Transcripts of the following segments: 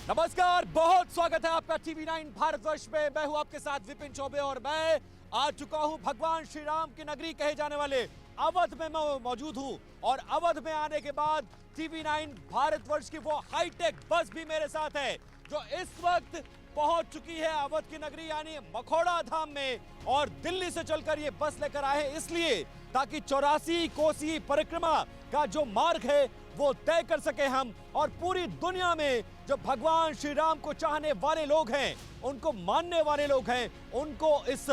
नमस्कार, बहुत स्वागत है आपका टीवी9 भारतवर्ष में। मैं हूं आपके साथ विपिन चौबे और मैं आ चुका हूं भगवान श्री राम की नगरी कहे जाने वाले अवध में मैं मौजूद हूं। और अवध में आने के बाद टीवी9 भारतवर्ष की वो हाईटेक बस भी मेरे साथ है जो इस वक्त पहुंच चुकी है अवध की नगरी यानी मखौड़ा धाम में। और दिल्ली से चलकर ये बस लेकर आए हैं इसलिए ताकि 84 कोसी परिक्रमा का जो मार्ग है वो तय कर सके हम, और पूरी दुनिया में जो भगवान श्री राम को चाहने वाले लोग हैं, उनको मानने वाले लोग हैं, उनको इस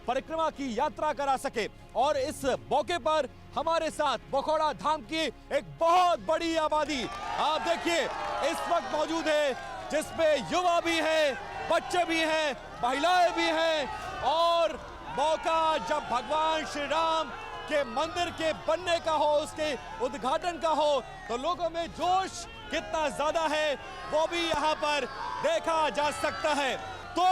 परिक्रमा की यात्रा करा सके। और इस मौके पर हमारे साथ मखौड़ा धाम की एक बहुत बड़ी आबादी आप देखिए इस वक्त मौजूद है, जिसमें युवा भी हैं, बच्चे भी हैं, महिलाएं भी हैं। और मौका जब भगवान श्री राम के मंदिर के बनने का हो, उसके उद्घाटन का हो, तो लोगों में जोश कितना ज्यादा है वो भी यहाँ पर देखा जा सकता है। तो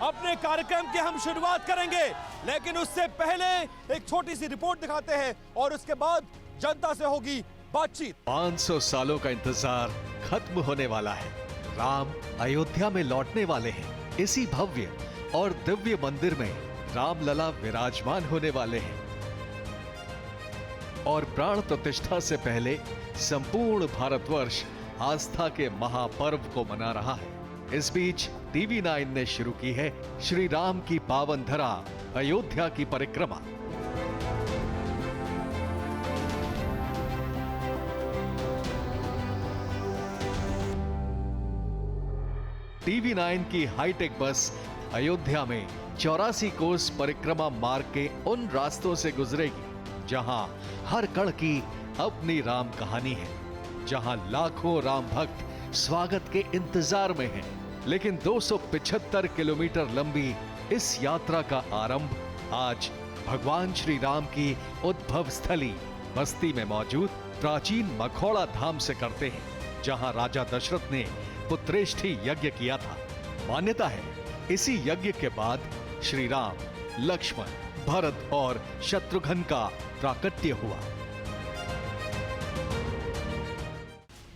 अपने कार्यक्रम की हम शुरुआत करेंगे, लेकिन उससे पहले एक छोटी सी रिपोर्ट दिखाते हैं और उसके बाद जनता से होगी बातचीत। 500 सालों का इंतजार खत्म होने वाला है। राम अयोध्या में लौटने वाले हैं। इसी भव्य और दिव्य मंदिर में रामलला विराजमान होने वाले हैं और प्राण प्रतिष्ठा से पहले संपूर्ण भारतवर्ष आस्था के महापर्व को मना रहा है। इस बीच टीवी9 ने शुरू की है श्री राम की पावन धरा अयोध्या की परिक्रमा। टीवी9 की हाईटेक बस अयोध्या में 84 कोस परिक्रमा मार्ग के उन रास्तों से गुजरेगी जहां हर कण की अपनी राम कहानी है, जहां लाखों राम भक्त स्वागत के इंतजार में हैं। लेकिन 275 किलोमीटर लंबी इस यात्रा का आरंभ आज भगवान श्री राम की उद्भव स्थली बस्ती में मौजूद प्राचीन मखौड़ा धाम से करते हैं, जहां राजा दशरथ ने पुत्रेष्ठी यज्ञ किया था। मान्यता है इसी यज्ञ के बाद श्री राम, लक्ष्मण, भरत और शत्रुघ्न का प्राकट्य हुआ।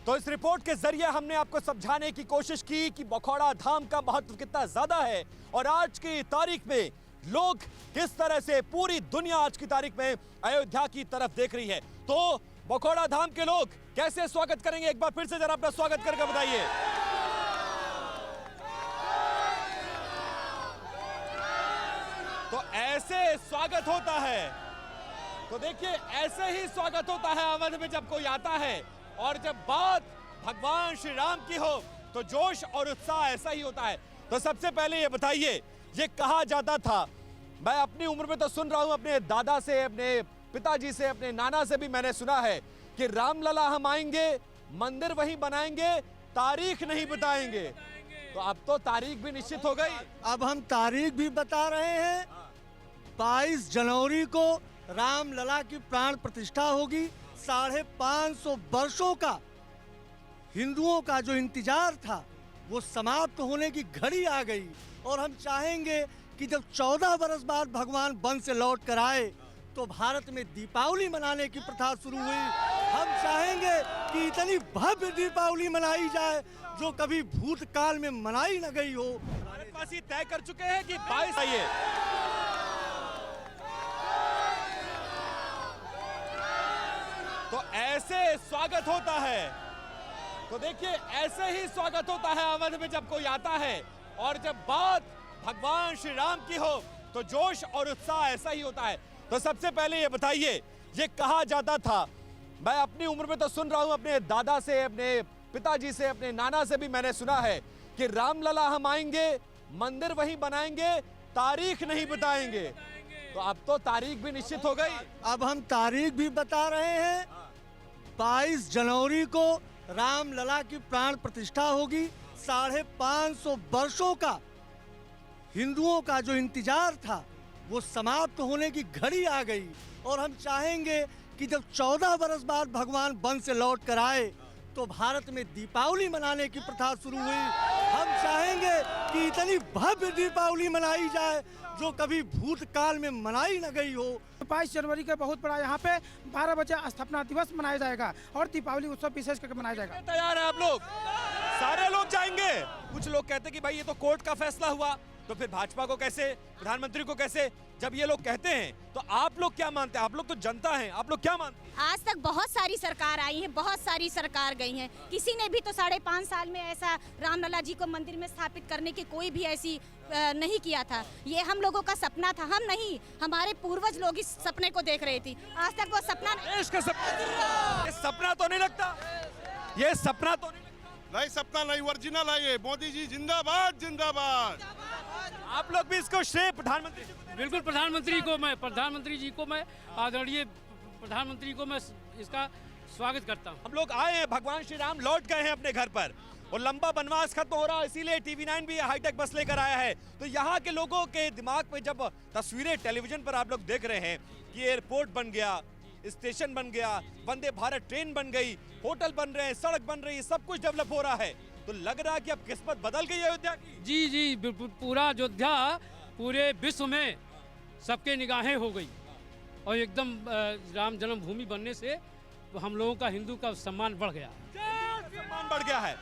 तो इस रिपोर्ट के जरिए हमने आपको समझाने की कोशिश की कि मखौड़ा धाम का महत्व कितना ज्यादा है और आज की तारीख में लोग किस तरह से, पूरी दुनिया आज की तारीख में अयोध्या की तरफ देख रही है। तो मखौड़ा धाम के लोग कैसे स्वागत करेंगे, एक बार फिर से जरा अपना स्वागत करके बताइए। तो ऐसे स्वागत होता है, तो देखिए ऐसे ही स्वागत होता है अवध में जब कोई आता है। और जब बात भगवान श्री राम की हो तो जोश और उत्साह ऐसा ही होता है। तो सबसे पहले ये बताइए, ये कहा जाता था, मैं अपनी उम्र में तो सुन रहा हूं, अपने दादा से, अपने पिताजी से, अपने नाना से भी मैंने सुना है कि रामलला हम आएंगे, मंदिर वहीं बनाएंगे, तारीख नहीं बताएंगे। तो अब तो तारीख भी निश्चित हो गई। अब हम तारीख भी बता रहे हैं। 22 जनवरी को रामलला की प्राण प्रतिष्ठा होगी। 550 वर्षों का हिंदुओं का जो इंतजार था वो समाप्त होने की घड़ी आ गई। और हम चाहेंगे कि जब 14 वर्ष बाद भगवान वन से लौट कर आए तो भारत में दीपावली मनाने की प्रथा शुरू हुई। हम चाहेंगे कि इतनी भव्य दीपावली मनाई जाए जो कभी भूतकाल में मनाई न गई हो। हमारे पास ये तय कर चुके हैं कि 22 आइए। तो ऐसे स्वागत होता है, तो देखिए ऐसे ही स्वागत होता है अवध में जब कोई आता है। और जब बात भगवान श्री राम की हो तो जोश और उत्साह ऐसा ही होता है। तो सबसे पहले ये बताइए, ये कहा जाता था, मैं अपनी उम्र में तो सुन रहा हूं, अपने दादा से, अपने पिताजी से, अपने नाना से भी मैंने सुना है कि रामलला हम आएंगे, मंदिर वहीं बनाएंगे, तारीख नहीं बताएंगे। तो अब तो तारीख भी निश्चित हो गई। अब हम तारीख भी बता रहे हैं। 22 जनवरी को रामलला की प्राण प्रतिष्ठा होगी। 550 वर्षों का हिंदुओं का जो इंतजार था वो समाप्त होने की घड़ी आ गई। और हम चाहेंगे कि जब 14 वर्ष बाद भगवान वन से लौट कर आए तो भारत में दीपावली मनाने की प्रथा शुरू हुई। हम चाहेंगे कि इतनी भव्य दीपावली मनाई जाए जो कभी भूतकाल में मनाई न गई हो। 22 जनवरी का बहुत बड़ा यहाँ पे 12 बजे स्थापना दिवस मनाया जाएगा और दीपावली उत्सव विशेष करके मनाया जाएगा। तैयार है आप लोग? सारे लोग जाएंगे? लोग कहते हैं कि भाई ये तो कोर्ट का फैसला हुआ, तो फिर भाजपा को कैसे, प्रधानमंत्री को कैसे? जब ये लोग कहते हैं तो आप लोग क्या मानते हैं? आप लोग तो जनता हैं, आप लोग क्या मानते हैं? आज तक बहुत सारी सरकार आई है, बहुत सारी सरकार गई हैं, किसी ने भी तो 5.5 साल में ऐसा रामलला जी को मंदिर में स्थापित करने की कोई भी ऐसी नहीं किया था। ये हम लोगों का सपना था, हम नहीं, हमारे पूर्वज लोग इस सपने को देख रहे थे। आज तक वो सपना देश का सपना, ये सपना तो नहीं लगता, ये सपना तो नहीं लगता। नहीं, सपना नहीं, ओरिजिनल है ये। मोदी जी जिंदाबाद जिंदाबाद। आप लोग भी इसको श्रेय प्रधानमंत्री जी को देना बिल्कुल प्रधानमंत्री जी को मैं आदरणीय प्रधानमंत्री को मैं इसका स्वागत करता हूँ। हम लोग आए हैं, भगवान श्री राम लौट गए हैं अपने घर पर और लंबा वनवास खत्म हो रहा है, इसीलिए TV9 भी हाईटेक बस लेकर आया है। तो यहाँ के लोगों के दिमाग में जब तस्वीरें टेलीविजन पर आप लोग देख रहे हैं कि एयरपोर्ट बन गया, स्टेशन बन गया, वंदे भारत ट्रेन बन गई, होटल बन रहे हैं, सड़क बन रही है, सब कुछ डेवलप हो रहा है, तो लग रहा है कि अब किस्मत बदल गई है अयोध्या की। जी बिल्कुल, पूरा अयोध्या पूरे विश्व में सबके निगाहें हो गई और एकदम राम जन्मभूमि बनने से हम लोगों का, हिंदू का सम्मान बढ़ गया है। सम्मान बढ़ गया है,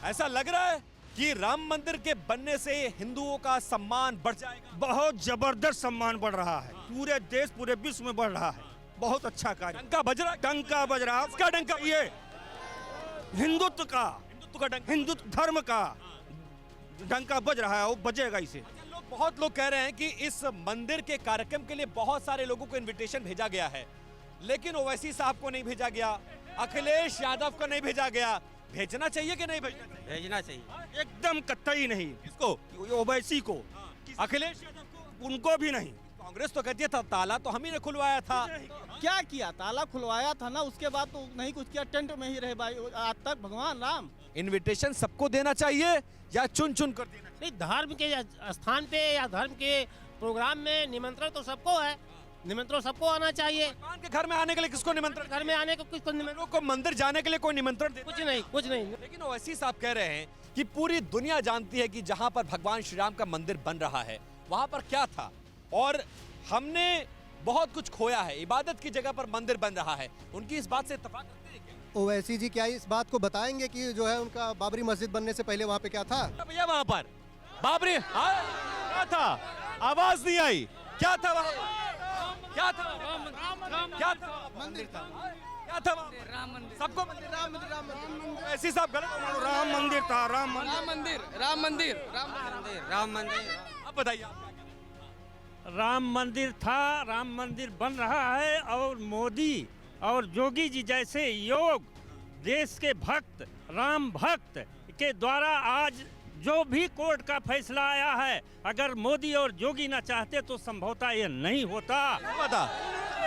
ऐसा लग रहा है कि राम मंदिर के बनने से हिंदुओं का सम्मान बढ़ जाएगा। बहुत जबरदस्त सम्मान बढ़ रहा है, पूरे देश पूरे विश्व में बढ़ रहा है। बहुत अच्छा कार्य। डंका बज रहा है, डंका बज रहा है। इसका डंका, ये हिंदुत्व का डंका, हिंदुत्व धर्म का डंका बज रहा है, वो बजेगा इसे। बहुत लोग कह रहे हैं कि इस मंदिर के कार्यक्रम के लिए बहुत सारे लोगों को इनविटेशन भेजा गया है, लेकिन ओवैसी साहब को नहीं भेजा गया, अखिलेश यादव को नहीं भेजा गया। भेजना चाहिए कि नहीं भेजना चाहिए? भेजना चाहिए, एकदम कतई नहीं। किसको? ओवैसी को, अखिलेश यादव को? उनको भी नहीं। कांग्रेस तो कहती था ताला तो हम ही ने खुलवाया था। क्या किया? ताला खुलवाया था ना, उसके बाद तो नहीं कुछ किया, टेंट में ही रहे भाई आज तक। भगवान राम, इनविटेशन सबको देना चाहिए या चुन चुन कर देना? नहीं, धर्म के स्थान पे या धर्म के प्रोग्राम में निमंत्रण तो सबको है, निमंत्रण सबको आना चाहिए। भगवान के घर में आने के लिए किसको निमंत्रण? घर में आने को किसको निमंत्रण? लोगों को मंदिर जाने के लिए कोई निमंत्रण दे? कुछ नहीं। लेकिन ओवैसी साहब कह रहे हैं कि पूरी दुनिया जानती है कि जहां पर भगवान श्री राम का मंदिर बन रहा है वहां पर क्या था, और हमने बहुत कुछ खोया है, इबादत की जगह पर मंदिर बन रहा है। उनकी इस बात से इत्तेफाक रखते हैं क्या? ओवैसी जी क्या इस बात को बताएंगे कि जो है उनका बाबरी मस्जिद बनने से पहले वहाँ पे क्या था? भैया वहां पर बाबरी क्या था? आवाज नहीं आई। क्या था वहां पर? क्या था? क्या था? मंदिर था, क्या था वहां पर? राम मंदिर, सबको मंदिर, राम मंदिर। ऐसी साहब गलत। राम मंदिर था, राम मंदिर। अब बताइए, राम मंदिर था, राम मंदिर बन रहा है, और मोदी और योगी जी जैसे योग देश के भक्त, राम भक्त के द्वारा आज जो भी कोर्ट का फैसला आया है, अगर मोदी और योगी ना चाहते तो संभवतः ये नहीं होता। बता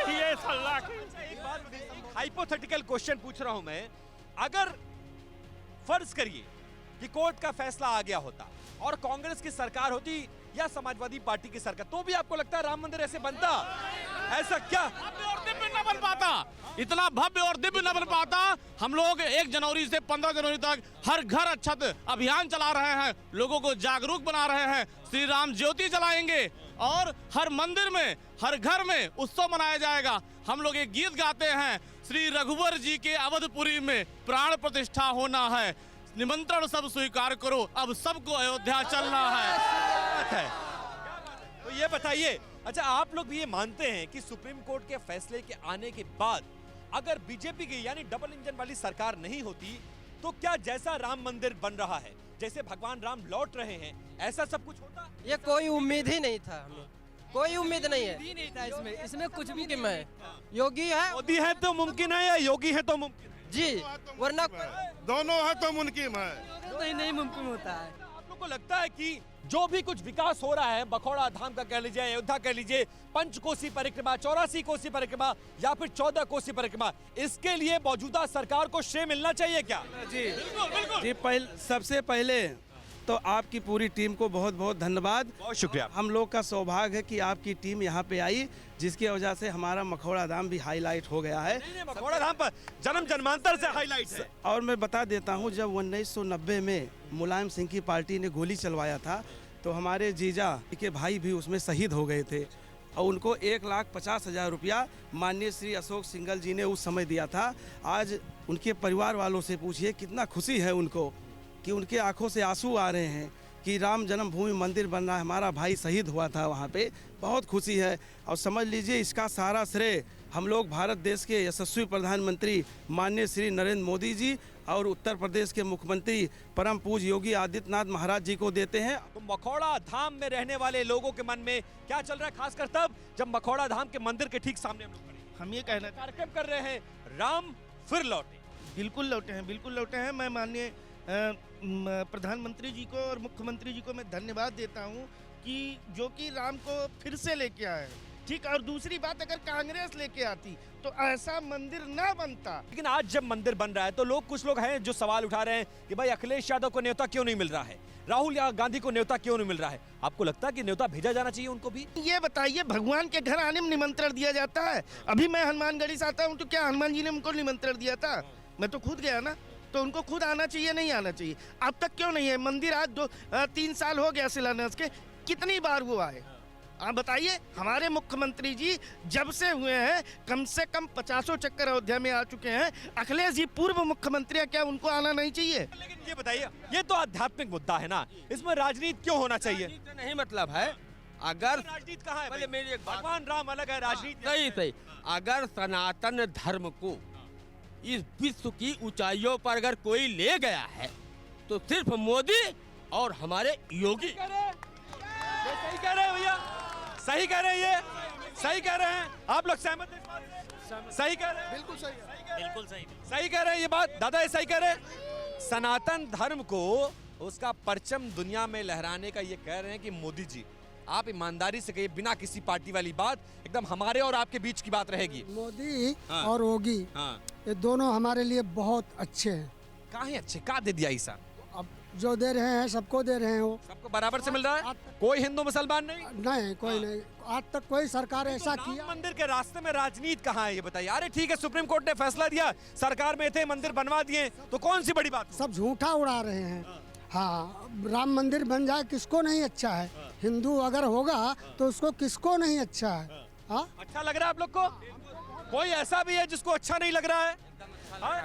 ये सलाह एक बात, हाइपोथेटिकल क्वेश्चन पूछ रहा हूं मैं। अगर फर्ज करिए कि कोर्ट का फैसला आ गया होता और कांग्रेस की सरकार होती या समाजवादी पार्टी की सरकार, तो भी आपको लगता है राम मंदिर ऐसे बनता? ऐसा क्या? और दिव्य न बन पाता, इतना भव्य और दिव्य न बन पाता। हम लोग 1 जनवरी से 15 जनवरी तक हर घर अक्षत अभियान चला रहे हैं, लोगों को जागरूक बना रहे हैं, श्री राम ज्योति जलाएंगे और हर मंदिर में, हर घर में उत्सव मनाया जाएगा। हम लोग एक गीत गाते हैं, श्री रघुवर जी के अवधपुरी में प्राण प्रतिष्ठा होना है, निमंत्रण सब स्वीकार करो, अब सबको अयोध्या चलना है। तो ये बताइए, अच्छा आप लोग भी ये मानते हैं कि सुप्रीम कोर्ट के फैसले के आने के बाद अगर बीजेपी की यानी डबल इंजन वाली सरकार नहीं होती तो क्या जैसा राम मंदिर बन रहा है, जैसे भगवान राम लौट रहे हैं, ऐसा सब कुछ होता? ये कोई उम्मीद ही नहीं था, हमें कोई उम्मीद नहीं है। नहीं था इसमें कुछ भी कि मैं योगी है, मोदी है तो मुमकिन है या योगी है तो मुमकिन जी, वरना दोनों है तो मुमकिन है, नहीं मुमकिन होता है। आप लोग को लगता है कि जो भी कुछ विकास हो रहा है, बखौड़ा धाम का कह लीजिए, अयोध्या कह लीजिए, पंचकोसी परिक्रमा, 84 कोसी परिक्रमा या फिर 14 कोसी परिक्रमा, इसके लिए मौजूदा सरकार को श्रेय मिलना चाहिए क्या? जी बिल्कुल जी। सबसे पहले तो आपकी पूरी टीम को बहुत बहुत धन्यवाद, बहुत शुक्रिया। हम लोग का सौभाग्य है कि आपकी टीम यहाँ पे आई, जिसकी वजह से हमारा मखौड़ा धाम भी हाईलाइट हो गया है। नहीं, मखौड़ा धाम पर जन्म जन्मांतर से हाईलाइट है। और मैं बता देता हूँ, जब 1990 में मुलायम सिंह की पार्टी ने गोली चलवाया था तो हमारे जीजा के भाई भी उसमें शहीद हो गए थे, और उनको 1,50,000 रुपया माननीय श्री अशोक सिंघल जी ने उस समय दिया था। आज उनके परिवार वालों से पूछिए कितना खुशी है उनको कि उनके आंखों से आंसू आ रहे हैं कि राम जन्मभूमि मंदिर बन रहा है, हमारा भाई शहीद हुआ था वहाँ पे, बहुत खुशी है। और समझ लीजिए इसका सारा श्रेय हम लोग भारत देश के यशस्वी प्रधानमंत्री माननीय श्री नरेंद्र मोदी जी और उत्तर प्रदेश के मुख्यमंत्री परम पूज्य योगी आदित्यनाथ महाराज जी को देते हैं। तो मखौड़ा धाम में रहने वाले लोगों के मन में क्या चल रहा है, खासकर तब जब मखौड़ा धाम के मंदिर के ठीक सामने हम लोग खड़े हैं। हम ये कहना कार्यक्रम कर रहे हैं, राम फिर लौटे। बिल्कुल लौटे हैं, बिल्कुल लौटे हैं। मैं माननीय प्रधानमंत्री जी को और मुख्यमंत्री जी को मैं धन्यवाद देता हूं कि जो कि राम को फिर से लेके आए। ठीक, और दूसरी बात, अगर कांग्रेस लेके आती तो ऐसा मंदिर ना बनता। लेकिन आज जब मंदिर बन रहा है तो कुछ लोग हैं जो सवाल उठा रहे हैं कि भाई अखिलेश यादव को न्योता क्यों नहीं मिल रहा है, राहुल गांधी को न्योता क्यों नहीं मिल रहा है। आपको लगता है कि न्योता भेजा जाना चाहिए उनको भी? ये बताइए, भगवान के घर आने में निमंत्रण दिया जाता है? अभी मैं हनुमानगढ़ी से आता हूँ तो क्या हनुमान जी ने उनको निमंत्रण दिया था? मैं तो खुद गया ना, तो उनको खुद आना चाहिए, नहीं आना चाहिए? अब तक क्यों नहीं है मंदिर? आज 3 साल हो गया शिलान्यास के, कितनी बार वो आए? आप बताइए। हमारे मुख्यमंत्री जी जब से हुए हैं कम से कम 50 चक्कर अयोध्या में आ चुके हैं। अखिलेश जी पूर्व मुख्यमंत्री, क्या उनको आना नहीं चाहिए? लेकिन ये बताइए, ये तो आध्यात्मिक मुद्दा है ना, इसमें राजनीति क्यों होना चाहिए? नहीं मतलब है, अगर राजनीति कहाँ है? मेरी एक बात, भगवान राम अलग है, राजनीति सही सही। अगर सनातन धर्म को इस विश्व की ऊंचाइयों पर अगर कोई ले गया है तो सिर्फ मोदी और हमारे योगी। सही कह रहे हैं भैया, सही कह रहे हैं, ये सही कह रहे हैं। आप लोग सहमत हैं इस बात से? सही कह रहे हैं, बिल्कुल सही, बिल्कुल सही, सही कह रहे हैं ये बात। दादा ये सही कह रहे हैं। सनातन धर्म को उसका परचम दुनिया में लहराने का ये कह रहे हैं कि मोदी जी आप ईमानदारी से कहिए, बिना किसी पार्टी वाली बात, एकदम हमारे और आपके बीच की बात रहेगी। मोदी और योगी ये दोनों हमारे लिए बहुत अच्छे हैं। कहाँ हैं अच्छे? कहाँ दे दिया ईसा? अब जो दे रहे हैं सबको दे रहे हैं, वो सबको बराबर से मिल रहा है, कोई हिंदू मुसलमान नहीं? नहीं, कोई नहीं। आज तक कोई सरकार ऐसा तो किया। मंदिर के रास्ते में राजनीति कहाँ है ये बताइए। अरे ठीक है, सुप्रीम कोर्ट ने फैसला दिया, सरकार में थे, मंदिर बनवा दिए, तो कौन सी बड़ी बात? सब झूठा उड़ा रहे हैं। हाँ, राम मंदिर बन जाए किसको नहीं अच्छा है? हिंदू अगर होगा तो उसको किसको नहीं अच्छा है? हाँ, अच्छा लग रहा है आप लोग को? कोई ऐसा भी है जिसको अच्छा नहीं लग रहा है?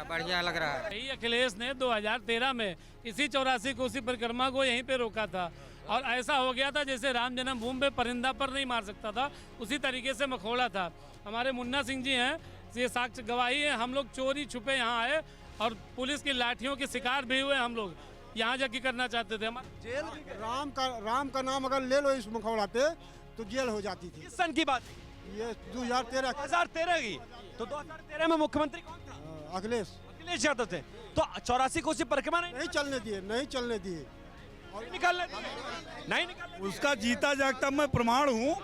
बढ़िया लग रहा है। यही अखिलेश ने 2013 में इसी 84 कोसी परिक्रमा को यहीं पे रोका था, और ऐसा हो गया था जैसे राम जन्मभूमि पे परिंदा पर नहीं मार सकता था, उसी तरीके से मखौड़ा था। हमारे मुन्ना सिंह जी हैं, ये साक्ष्य गवाही है। हम लोग चोरी छुपे यहाँ आए और पुलिस की लाठियों के शिकार भी हुए। हम लोग यहाँ जाके करना चाहते थे। जेल राम का नाम अगर ले लो इस मखौड़ा पे तो जेल हो जाती थी। किस सन की बात? ये 2013 की। तो 2013 में मुख्यमंत्री कौन था? अखिलेश यादव थे। तो 84 कोसी परिक्रमा नहीं चलने दिए, नहीं चलने दिए, और निकालने दिए, नहीं निकालने। उसका जीता जागता मैं प्रमाण हूँ।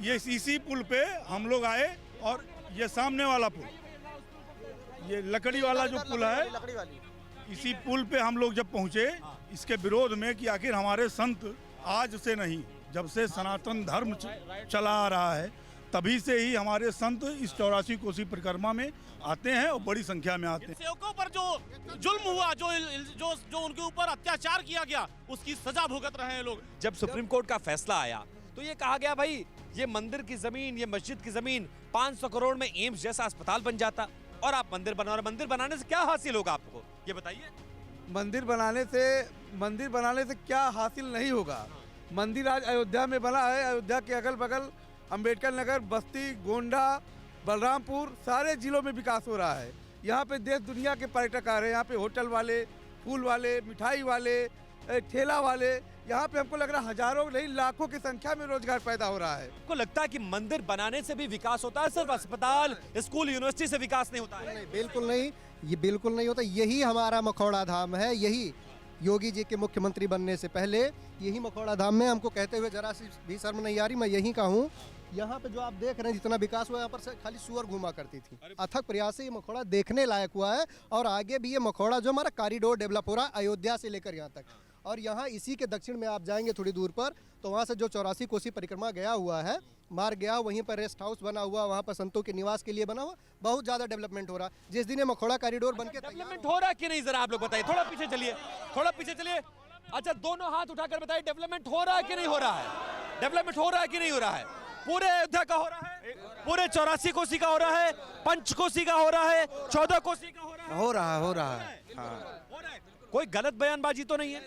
ये इसी पुल पे हम लोग आए, और ये सामने वाला पुल, ये लकड़ी वाला जो पुल है, इसी पुल पे हम लोग जब पहुँचे इसके विरोध में कि आखिर हमारे संत आज से नहीं, जब से सनातन धर्म चला आ रहा है तभी से ही हमारे संत इस 84 कोसी परिक्रमा में आते हैं और बड़ी संख्या में आते हैं। सेवकों पर जो जुल्म हुआ, जो उनके ऊपर अत्याचार किया गया, उसकी सजा भुगत रहे हैं लोग। जब सुप्रीम कोर्ट का फैसला आया तो ये कहा गया भाई ये मंदिर की जमीन, ये मस्जिद की जमीन 500 करोड़ में एम्स जैसा अस्पताल बन जाता, और आप मंदिर बना रहे। मंदिर बनाने से क्या हासिल होगा आपको, ये बताइए। मंदिर बनाने से क्या हासिल नहीं होगा। मंदिर आज अयोध्या में बना है, अयोध्या के अगल बगल अंबेडकर नगर, बस्ती, गोंडा, बलरामपुर, सारे जिलों में विकास हो रहा है। यहाँ पे देश दुनिया के पर्यटक आ रहे हैं। यहाँ पे होटल वाले, फूल वाले, मिठाई वाले, ठेला वाले, यहाँ पे हमको लग रहा है हजारों नहीं लाखों की संख्या में रोजगार पैदा हो रहा है। आपको लगता है कि मंदिर बनाने से भी विकास होता है, सिर्फ अस्पताल, स्कूल, यूनिवर्सिटी से विकास नहीं होता है? नहीं, बिल्कुल नहीं, ये बिल्कुल नहीं होता। यही हमारा मखौड़ा धाम है। यही योगी जी के मुख्यमंत्री बनने से पहले यही मखौड़ा धाम में, हमको कहते हुए जरा सी भी शर्म नहीं आ रही, मैं यहीं का हूँ। यहाँ पे जो आप देख रहे हैं जितना विकास हुआ, यहाँ पर खाली सुअर घुमा करती थी। अथक प्रयास से ये मखौड़ा देखने लायक हुआ है, और आगे भी ये मखौड़ा जो हमारा कॉरिडोर डेवलप हो रहा है अयोध्या से लेकर यहाँ तक। और यहाँ इसी के दक्षिण में आप जाएंगे थोड़ी दूर पर तो वहाँ से जो 84 कोसी परिक्रमा गया हुआ है, मार्ग गया, वहीं पर रेस्ट हाउस बना हुआ, वहाँ पर संतों के निवास के लिए बना हुआ, बहुत ज़्यादा डेवलपमेंट हो रहा है। जिस दिन ये मखौड़ा कॉरिडोर बन के डेवलपमेंट हो रहा है कि नहीं, जरा आप लोग बताइए। थोड़ा पीछे चलिए, थोड़ा पीछे चलिए। अच्छा, दोनों हाथ उठाकर बताइए, डेवलपमेंट हो रहा है कि नहीं हो रहा है? डेवलपमेंट हो रहा है कि नहीं हो रहा है? पूरे अयोध्या का हो रहा है, पूरे 84 कोसी का हो रहा है, पंचकोसी का हो रहा है, 14 कोसी का हो रहा है। हो रहा है। हाँ। कोई गलत बयानबाजी तो नहीं है?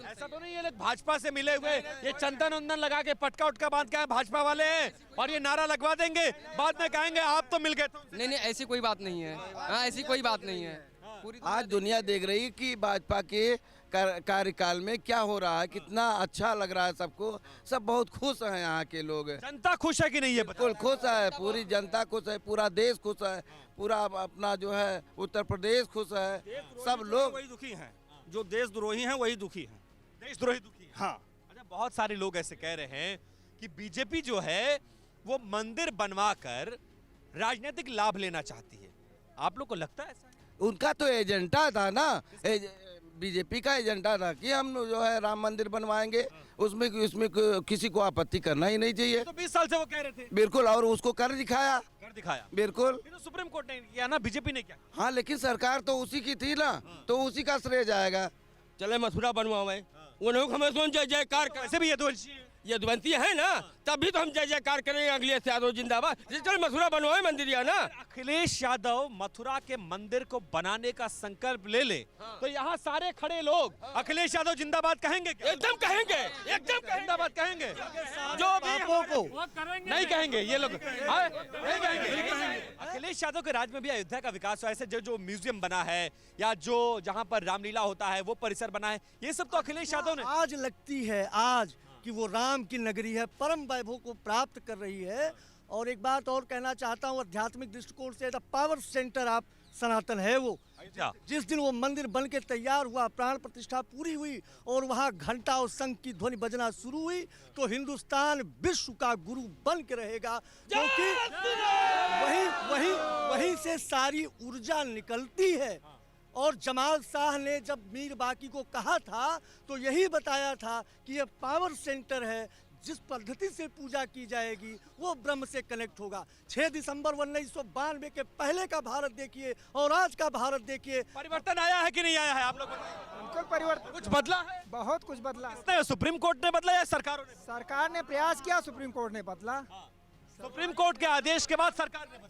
ऐसा तो नहीं है लोग भाजपा से मिले हुए ये चंदन उंदन लगा के पटका उटका बांध के भाजपा वाले हैं और ये नारा लगवा देंगे, बाद में कहेंगे आप तो मिल गए। नहीं, ऐसी कोई बात नहीं है। हाँ, ऐसी कोई बात नहीं है। आज दुनिया देख रही कि भाजपा के कार्यकाल में क्या हो रहा है, कितना अच्छा लग रहा है सबको। सब बहुत खुश हैं यहाँ के लोग। जनता खुश है कि नहीं है? बिल्कुल खुश है, पूरी जनता खुश है, पूरा देश खुश है, पूरा अपना जो है उत्तर प्रदेश खुश है। सब लोग वही दुखी हैं, जो देशद्रोही हैं वही दुखी हैं। देशद्रोही दुखी हैं। हाँ। अच्छा, बहुत सारे लोग ऐसे कह रहे हैं कि बीजेपी जो है वो मंदिर बनवा कर राजनीतिक लाभ लेना चाहती है। आप लोग को लगता है ऐसा? उनका तो एजेंडा था ना, बीजेपी का एजेंडा था कि हम जो है राम मंदिर बनवाएंगे, उसमें किसी को आपत्ति करना ही नहीं चाहिए। तो 20 साल से वो कह रहे थे। बिल्कुल, और उसको कर दिखाया। बिल्कुल। तो सुप्रीम कोर्ट ने किया ना, बीजेपी ने क्या? हाँ, लेकिन सरकार तो उसी की थी ना, तो उसी का श्रेय जाएगा। चले मथुरा बनवावे, उन्होंने हमें सुन जय जयकार कैसे भी यदुवंशी है ना, तभी तो हम जय जयकार करेंगे। अखिलेश यादव जिंदाबाद। चल मथुरा बनवाए मंदिर या ना। अखिलेश यादव मथुरा के मंदिर को बनाने का संकल्प ले ले तो यहाँ सारे खड़े लोग अखिलेश यादव जिंदाबाद कहेंगे क्या? एकदम कहेंगे, एकदम जिंदाबाद कहेंगे। जो बापों को नहीं कहेंगे ये लोग, नहीं कहेंगे। अखिलेश यादव के राज में भी अयोध्या का विकास हुआ, ऐसे जो म्यूजियम बना है या जो जहाँ पर रामलीला होता है वो परिसर बना है, ये सब तो अखिलेश यादव ने। आज लगती है आज कि वो राम की नगरी है, परम वैभव को प्राप्त कर रही है। और एक बात और कहना चाहता हूँ, आध्यात्मिक दृष्टिकोण से द पावर सेंटर ऑफ सनातन है वो। जिस दिन वो मंदिर बन के तैयार हुआ, प्राण प्रतिष्ठा पूरी हुई और वहाँ घंटा और शंख की ध्वनि बजना शुरू हुई, तो हिंदुस्तान विश्व का गुरु बन के रहेगा, क्योंकि वहीं से सारी ऊर्जा निकलती है। और जमाल शाह ने जब मीर बाकी को कहा था तो यही बताया था कि ये पावर सेंटर है, जिस पद्धति से पूजा की जाएगी वो ब्रह्म से कनेक्ट होगा। 6 दिसंबर 1992 के पहले का भारत देखिए और आज का भारत देखिए, परिवर्तन आया है कि नहीं आया है? आप लोग बिल्कुल परिवर्तन, कुछ बदला है, बहुत कुछ बदला। सुप्रीम कोर्ट ने बदला या सरकारों ने? सरकार ने प्रयास किया, सुप्रीम कोर्ट ने बदला। सुप्रीम कोर्ट के आदेश के बाद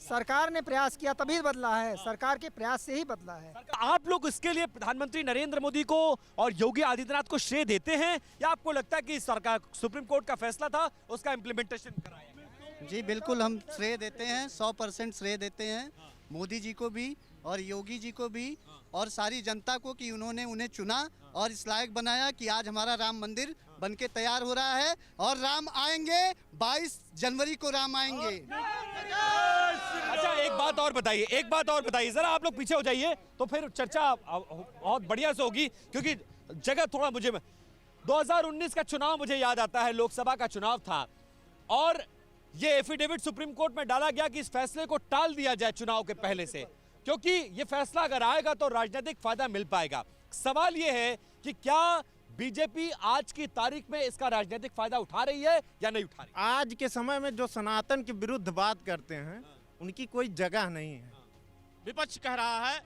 सरकार ने प्रयास किया तभी बदला है, सरकार के प्रयास से ही बदला है। आप लोग इसके लिए प्रधानमंत्री नरेंद्र मोदी को और योगी आदित्यनाथ को श्रेय देते हैं या आपको लगता है कि सरकार सुप्रीम कोर्ट का फैसला था उसका इम्प्लीमेंटेशन कराया? जी बिल्कुल, हम श्रेय देते हैं, 100% श्रेय देते हैं मोदी जी को भी और योगी जी को भी और सारी जनता को कि उन्होंने उन्हें चुना और इस लायक बनाया कि आज हमारा राम मंदिर बनके तैयार हो रहा है और राम आएंगे, 22 जनवरी को राम आएंगे। अच्छा, एक बात और बताइए, जरा आप लोग पीछे हो जाइए तो फिर चर्चा बहुत बढ़िया से होगी, क्योंकि जगह थोड़ा मुझे 2019 का चुनाव मुझे याद आता है, लोकसभा का चुनाव था और ये एफिडेविट सुप्रीम कोर्ट में डाला गया कि इस फैसले को टाल दिया जाए चुनाव के पहले से, क्योंकि ये फैसला अगर आएगा तो राजनीतिक फायदा मिल पाएगा। सवाल ये है कि क्या बीजेपी आज की तारीख में इसका राजनीतिक फायदा उठा रही है या नहीं उठा रही? आज के समय में जो सनातन के विरुद्ध बात करते हैं उनकी कोई जगह नहीं है। विपक्ष कह रहा है,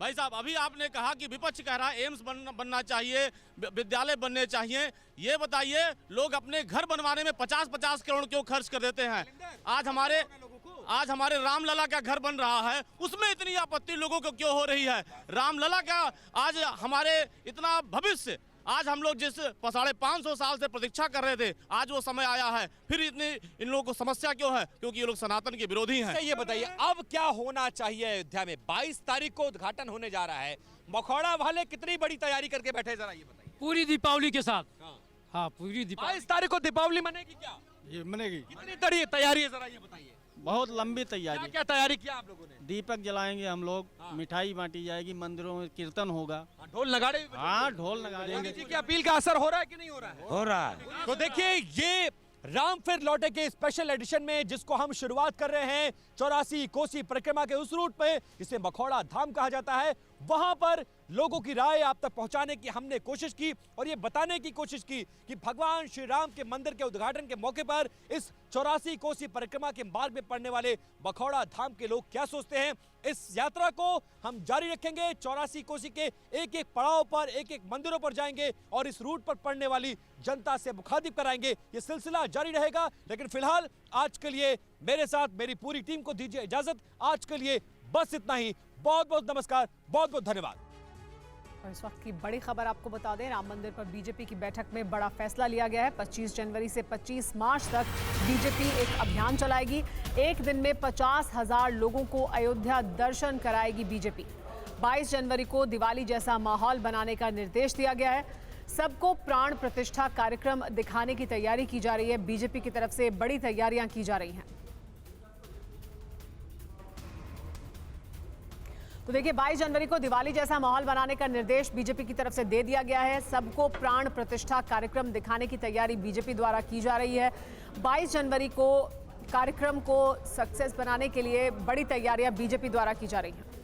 भाई साहब अभी आपने कहा कि विपक्ष कह रहा है एम्स बनना चाहिए, विद्यालय बनने चाहिए। ये बताइए, लोग अपने घर बनवाने में 50-50 करोड़ क्यों खर्च कर देते हैं? आज हमारे रामलला का घर बन रहा है, उसमें इतनी आपत्ति लोगों को क्यों हो रही है? रामलला का आज हमारे इतना भविष्य, आज हम लोग जिस 550 साल से प्रतीक्षा कर रहे थे, आज वो समय आया है, फिर इतनी इन लोगों को समस्या क्यों है? क्योंकि ये लोग सनातन के विरोधी हैं। ये बताइए अब क्या होना चाहिए अयोध्या में? 22 तारीख को उद्घाटन होने जा रहा है, मखौड़ा वाले कितनी बड़ी तैयारी करके बैठे, जरा ये बताइए। पूरी दीपावली के साथ। हाँ, पूरी दीपावली। 22 तारीख को दीपावली मनेगी क्या? ये मनेगी। कितनी तैयारी है, जरा ये बताइए। बहुत लंबी तैयारी। क्या तैयारी किया आप लोगों ने? दीपक जलाएंगे हम लोग, मिठाई बांटी जाएगी, मंदिरों में कीर्तन होगा, ढोल नगाड़े। हाँ, ढोल नगाड़े। मोदी जी की अपील का असर हो रहा है कि नहीं हो रहा है? हो रहा है। तो देखिए, ये राम फिर लौटे के स्पेशल एडिशन में जिसको हम शुरुआत कर रहे हैं 84 कोसी परिक्रमा के उस रूट पे जिसे मखौड़ा धाम कहा जाता है, वहां पर लोगों की राय आप तक पहुंचाने की हमने कोशिश की और ये बताने की कोशिश की कि भगवान श्री राम के मंदिर के उद्घाटन के मौके पर इस 84 कोसी परिक्रमा के मार्ग में पड़ने वाले मखौड़ा धाम के लोग क्या सोचते हैं। इस यात्रा को हम जारी रखेंगे, 84 कोसी के एक एक पड़ाव पर, एक एक मंदिरों पर जाएंगे और इस रूट पर पड़ने वाली जनता से मुखातिब कराएंगे। ये सिलसिला जारी रहेगा, लेकिन फिलहाल आज के लिए मेरे साथ मेरी पूरी टीम को दीजिए इजाजत। आज के लिए बस इतना ही। बहुत बहुत नमस्कार, बहुत बहुत धन्यवाद। और इस वक्त की बड़ी खबर आपको बता दें, राम मंदिर पर बीजेपी की बैठक में बड़ा फैसला लिया गया है। 25 जनवरी से 25 मार्च तक बीजेपी एक अभियान चलाएगी। एक दिन में 50,000 लोगों को अयोध्या दर्शन कराएगी बीजेपी। 22 जनवरी को दिवाली जैसा माहौल बनाने का निर्देश दिया गया है। सबको प्राण प्रतिष्ठा कार्यक्रम दिखाने की तैयारी की जा रही है। बीजेपी की तरफ से बड़ी तैयारियां की जा रही हैं। तो देखिए, 22 जनवरी को दिवाली जैसा माहौल बनाने का निर्देश बीजेपी की तरफ से दे दिया गया है। सबको प्राण प्रतिष्ठा कार्यक्रम दिखाने की तैयारी बीजेपी द्वारा की जा रही है। 22 जनवरी को कार्यक्रम को सक्सेस बनाने के लिए बड़ी तैयारियां बीजेपी द्वारा की जा रही हैं।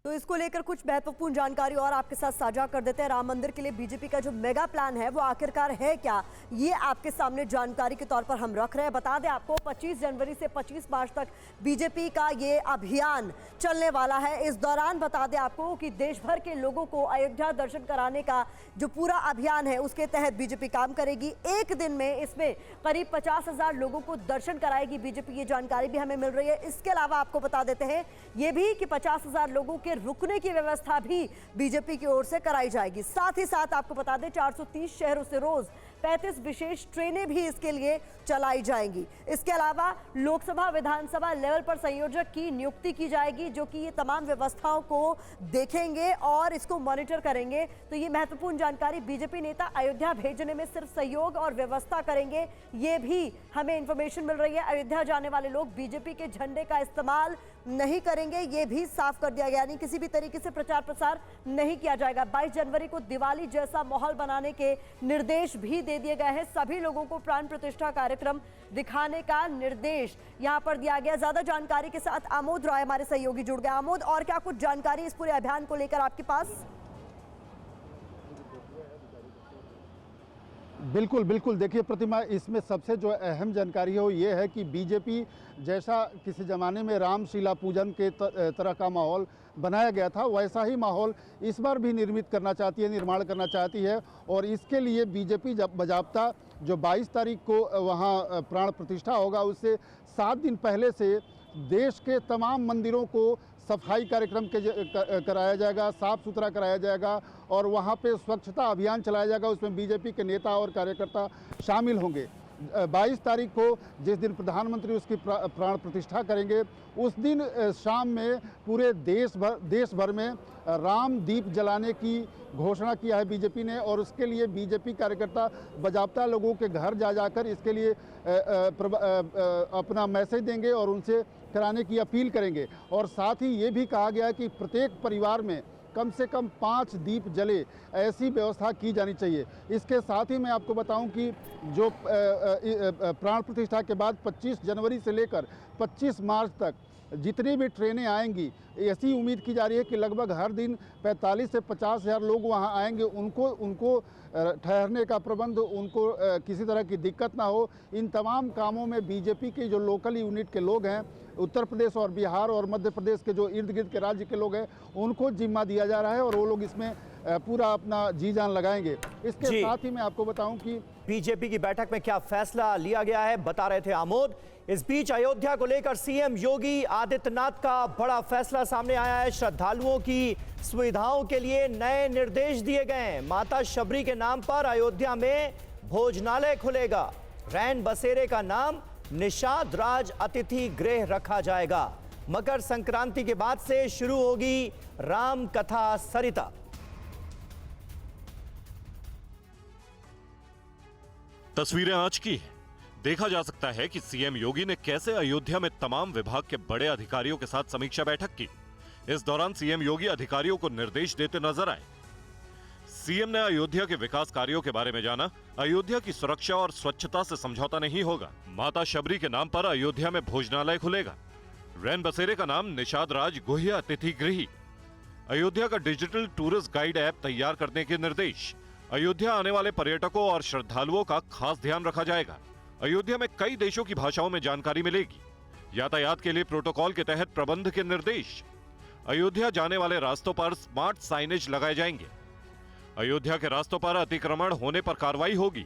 तो इसको लेकर कुछ महत्वपूर्ण जानकारी और आपके साथ साझा कर देते हैं। राम मंदिर के लिए बीजेपी का जो मेगा प्लान है वो आखिरकार है क्या, ये आपके सामने जानकारी के तौर पर हम रख रहे हैं। बता दें आपको, 25 जनवरी से 25 मार्च तक बीजेपी का ये अभियान चलने वाला है। इस दौरान बता दें आपको कि देश भर के लोगों को अयोध्या दर्शन कराने का जो पूरा अभियान है उसके तहत बीजेपी काम करेगी। एक दिन में इसमें करीब 50,000 लोगों को दर्शन कराएगी बीजेपी, ये जानकारी भी हमें मिल रही है। इसके अलावा आपको बता देते हैं ये भी कि 50,000 लोगों के रुकने की व्यवस्था भी बीजेपी की ओर से कराई जाएगी। साथ ही साथ आपको बता दें 430 शहरों से रोज 35 विशेष ट्रेनें भी इसके लिए चलाई जाएंगी। इसके अलावा लोकसभा विधानसभा लेवल पर संयोजक की नियुक्ति की जाएगी जो कि ये तमाम व्यवस्थाओं को देखेंगे और इसको मॉनिटर करेंगे। तो ये महत्वपूर्ण जानकारी, बीजेपी नेता अयोध्या भेजने में सिर्फ सहयोग और व्यवस्था करेंगे, ये भी हमें इंफॉर्मेशन मिल रही है। अयोध्या जाने वाले लोग बीजेपी के झंडे का इस्तेमाल नहीं करेंगे, ये भी साफ कर दिया गया, यानी किसी भी तरीके से प्रचार प्रसार नहीं किया जाएगा। 22 जनवरी को दिवाली जैसा माहौल बनाने के निर्देश भी दे दिए गए हैं। सभी लोगों को प्राण प्रतिष्ठा कार्यक्रम दिखाने का निर्देश यहां पर दिया गया। ज्यादा जानकारी के साथ आमोद राय हमारे सहयोगी जुड़ गए। आमोद, और क्या कुछ जानकारी इस पूरे अभियान को लेकर आपके पास? बिल्कुल बिल्कुल, देखिए प्रतिमा, इसमें सबसे जो अहम जानकारी है वो ये है कि बीजेपी जैसा किसी ज़माने में रामशिला पूजन के तरह का माहौल बनाया गया था, वैसा ही माहौल इस बार भी निर्मित करना चाहती है, निर्माण करना चाहती है। और इसके लिए बीजेपी जब बजाबता जो 22 तारीख को वहाँ प्राण प्रतिष्ठा होगा, उससे 7 दिन पहले से देश के तमाम मंदिरों को सफाई कार्यक्रम कराया जाएगा, साफ सुथरा कराया जाएगा और वहाँ पे स्वच्छता अभियान चलाया जाएगा। उसमें बीजेपी के नेता और कार्यकर्ता शामिल होंगे। 22 तारीख को जिस दिन प्रधानमंत्री उसकी प्राण प्रतिष्ठा करेंगे, उस दिन शाम में पूरे देश भर में राम दीप जलाने की घोषणा किया है बीजेपी ने। और उसके लिए बीजेपी कार्यकर्ता बजाबता लोगों के घर जा जाकर इसके लिए अपना मैसेज देंगे और उनसे कराने की अपील करेंगे। और साथ ही ये भी कहा गया है कि प्रत्येक परिवार में कम से कम 5 दीप जले, ऐसी व्यवस्था की जानी चाहिए। इसके साथ ही मैं आपको बताऊं कि जो प्राण प्रतिष्ठा के बाद 25 जनवरी से लेकर 25 मार्च तक जितनी भी ट्रेनें आएंगी, ऐसी उम्मीद की जा रही है कि लगभग हर दिन 45 से 50,000 लोग वहां आएंगे। उनको ठहरने का प्रबंध, उनको किसी तरह की दिक्कत ना हो, इन तमाम कामों में बीजेपी के जो लोकल यूनिट के लोग हैं, उत्तर प्रदेश और बिहार और मध्य प्रदेश के जो इर्द गिर्द के राज्य के लोग हैं, उनको जिम्मा दिया जा रहा है और वो लोग इसमें पूरा अपना जी जान लगाएंगे। इसके साथ ही मैं आपको बताऊं कि बीजेपी की बैठक में क्या फैसला लिया गया है, बता रहे थे आमोद। इस बीच अयोध्या को लेकर सीएम योगी आदित्यनाथ का बड़ा फैसला सामने आया है। श्रद्धालुओं की सुविधाओं के लिए नए निर्देश दिए गए हैं। माता शबरी के नाम पर अयोध्या में भोजनालय खुलेगा। रैन बसेरे का नाम निषाद राज अतिथि गृह रखा जाएगा। मकर संक्रांति के बाद से शुरू होगी राम कथा सरिता। तस्वीरें आज की है। देखा जा सकता है कि सीएम योगी ने कैसे अयोध्या में तमाम विभाग के बड़े अधिकारियों के साथ समीक्षा बैठक की। इस दौरान सीएम योगी अधिकारियों को निर्देश देते नजर आए। सीएम ने अयोध्या के विकास कार्यों के बारे में जाना। अयोध्या की सुरक्षा और स्वच्छता से समझौता नहीं होगा। माता शबरी के नाम पर अयोध्या में भोजनालय खुलेगा। रैन बसेरे का नाम निषाद राज गुह्य अतिथि गृह। अयोध्या का डिजिटल टूरिस्ट गाइड ऐप तैयार करने के निर्देश। अयोध्या आने वाले पर्यटकों और श्रद्धालुओं का खास ध्यान रखा जाएगा। अयोध्या में कई देशों की भाषाओं में जानकारी मिलेगी। यातायात के लिए प्रोटोकॉल के तहत प्रबंध के निर्देश। अयोध्या जाने वाले रास्तों पर स्मार्ट साइनेज लगाए जाएंगे। अयोध्या के रास्तों पर अतिक्रमण होने पर कार्रवाई होगी।